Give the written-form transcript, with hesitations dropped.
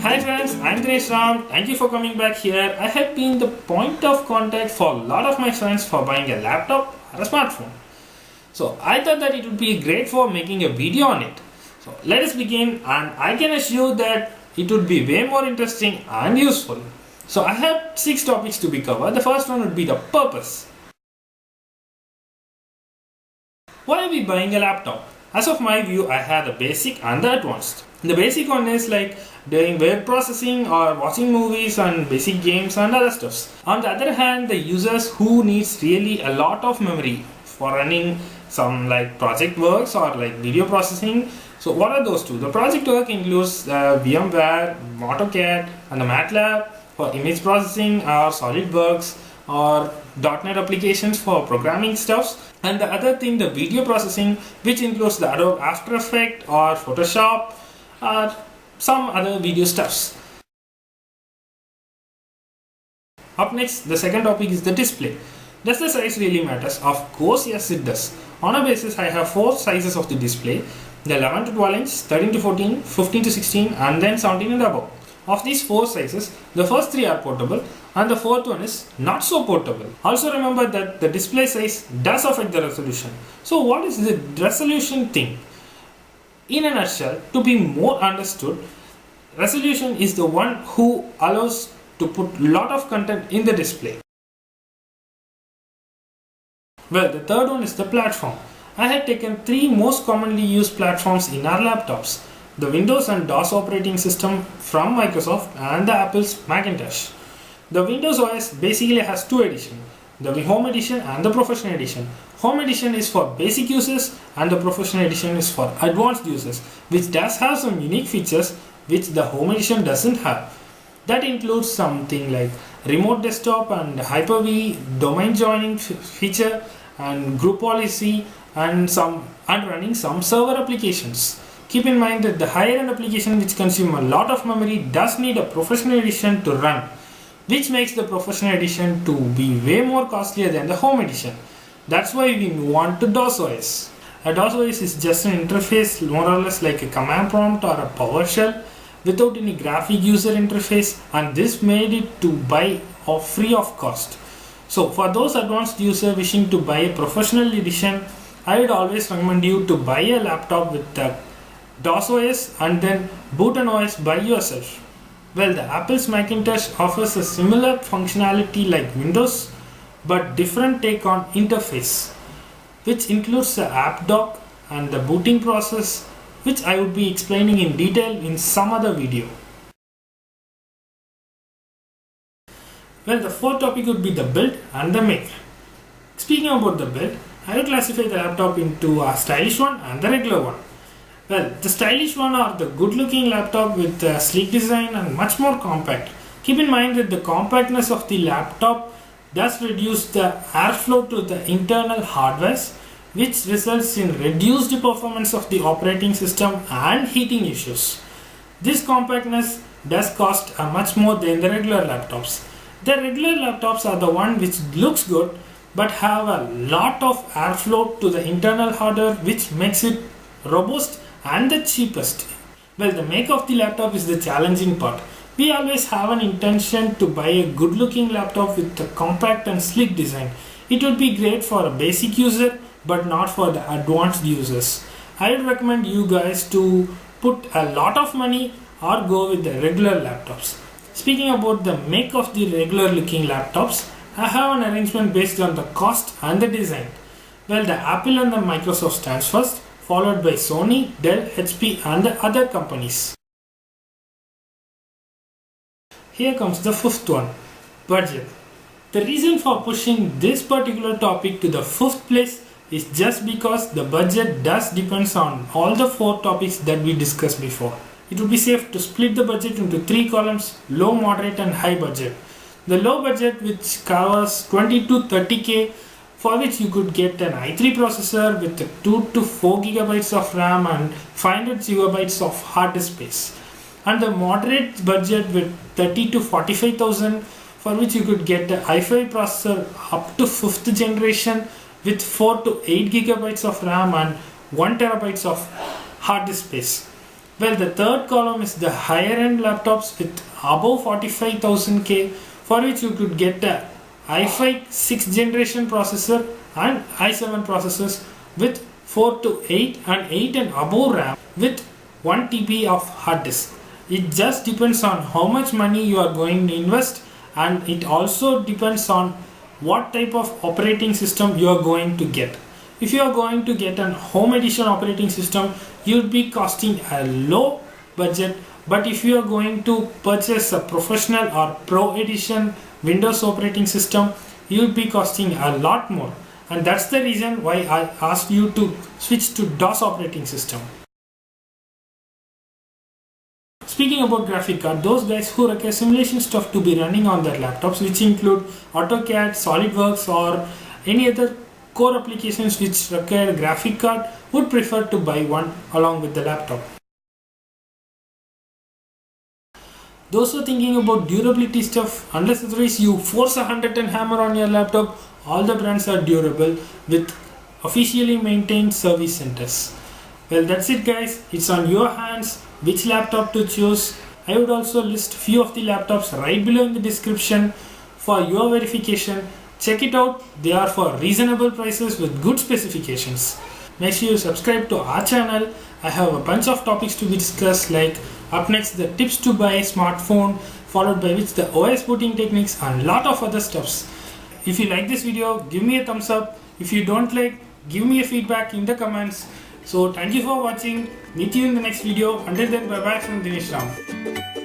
Hi friends, I'm Dinesh Ram. Thank you for coming back here. I have been the point of contact for a lot of my friends for buying a laptop or a smartphone. So I thought that it would be great for making a video on it. So let us begin, and I can assure that it would be way more interesting and useful. So I have 6 topics to be covered. The first one would be the purpose. Why are we buying a laptop? As of my view, I have the basic and the advanced. The basic one is like doing web processing or watching movies and basic games and other stuffs. On the other hand, the users who needs really a lot of memory for running some like project works or like video processing. So what are those two? The project work includes VMware, AutoCAD and the MATLAB for image processing or SolidWorks or .NET applications for programming stuffs, and the other thing, the video processing, which includes the Adobe After Effects or Photoshop or some other video stuffs. Up next, the second topic is the display. Does the size really matters? Of course, yes it does. On a basis, I have 4 sizes of the display: the 11 to 12 inch, 13 to 14, 15 to 16 and then 17 and above. Of these 4 sizes, the first 3 are portable and the fourth one is not so portable. Also remember that the display size does affect the resolution. So what is the resolution thing? In a nutshell, to be more understood, resolution is the one who allows to put lot of content in the display. Well, the third one is the platform. I have taken 3 most commonly used platforms in our laptops: the Windows and DOS operating system from Microsoft and the Apple's Macintosh. The Windows OS basically has 2 editions, the Home Edition and the Professional Edition. Home Edition is for basic users and the Professional Edition is for advanced users, which does have some unique features which the Home Edition doesn't have. That includes something like remote desktop and Hyper-V, domain joining feature and group policy and running some server applications. Keep in mind that the higher end application which consume a lot of memory does need a Professional Edition to run, which makes the Professional Edition to be way more costlier than the Home Edition. That's why we move on to DOS OS. A DOS OS is just an interface more or less like a command prompt or a PowerShell without any graphic user interface, and this made it to buy free of cost. So for those advanced users wishing to buy a Professional Edition, I would always recommend you to buy a laptop with the DOS OS and then boot an OS by yourself. Well, the Apple's Macintosh offers a similar functionality like Windows, but different take on interface, which includes the app dock and the booting process, which I would be explaining in detail in some other video. Well, the fourth topic would be the build and the make. Speaking about the build, I will classify the laptop into a stylish one and the regular one. Well, the stylish one are the good looking laptop with a sleek design and much more compact. Keep in mind that the compactness of the laptop does reduce the airflow to the internal hardware, which results in reduced performance of the operating system and heating issues. This compactness does cost much more than the regular laptops. The regular laptops are the one which looks good but have a lot of airflow to the internal hardware, which makes it robust and the cheapest. Well, the make of the laptop is the challenging part. We always have an intention to buy a good looking laptop with a compact and sleek design. It would be great for a basic user but not for the advanced users. I would recommend you guys to put a lot of money or go with the regular laptops. Speaking about the make of the regular looking laptops, I have an arrangement based on the cost and the design. Well, the Apple and the Microsoft stands first, followed by Sony, Dell, HP and the other companies. Here comes the fifth one, budget. The reason for pushing this particular topic to the 5th place is just because the budget does depends on all the 4 topics that we discussed before. It would be safe to split the budget into 3 columns: low, moderate and high budget. The low budget, which covers 20 to 30k, for which you could get an i3 processor with 2 to 4 gigabytes of RAM and 500 gigabytes of hard disk space. And the moderate budget with 30 to 45,000, for which you could get the i5 processor up to 5th generation with 4 to 8 gigabytes of RAM and 1 terabytes of hard disk space. Well, the third column is the higher end laptops with above 45,000K, for which you could get a i5 6th generation processor and i7 processors with 4 to 8 and 8 and above RAM with 1 TB of hard disk. It just depends on how much money you are going to invest, and it also depends on what type of operating system you are going to get. If you are going to get an home edition operating system, you would be costing a low budget, but if you are going to purchase a professional or pro edition Windows operating system, you would be costing a lot more, and that's the reason why I asked you to switch to DOS operating system. Speaking about graphic card, those guys who require simulation stuff to be running on their laptops, which include AutoCAD, SolidWorks or any other core applications which require a graphic card, would prefer to buy one along with the laptop. Those who are thinking about durability stuff, unless otherwise you force a 110 hammer on your laptop, all the brands are durable with officially maintained service centers. Well, that's it guys, it's on your hands which laptop to choose. I would also list few of the laptops right below in the description for your verification. Check it out, they are for reasonable prices with good specifications. Make sure you subscribe to our channel. I have a bunch of topics to be discussed, like up next the tips to buy a smartphone, followed by which the OS booting techniques and lot of other stuffs. If you like this video, give me a thumbs up. If you don't like, give me a feedback in the comments. So thank you for watching. Meet you in the next video. Until then, bye bye from Dinesh Ram.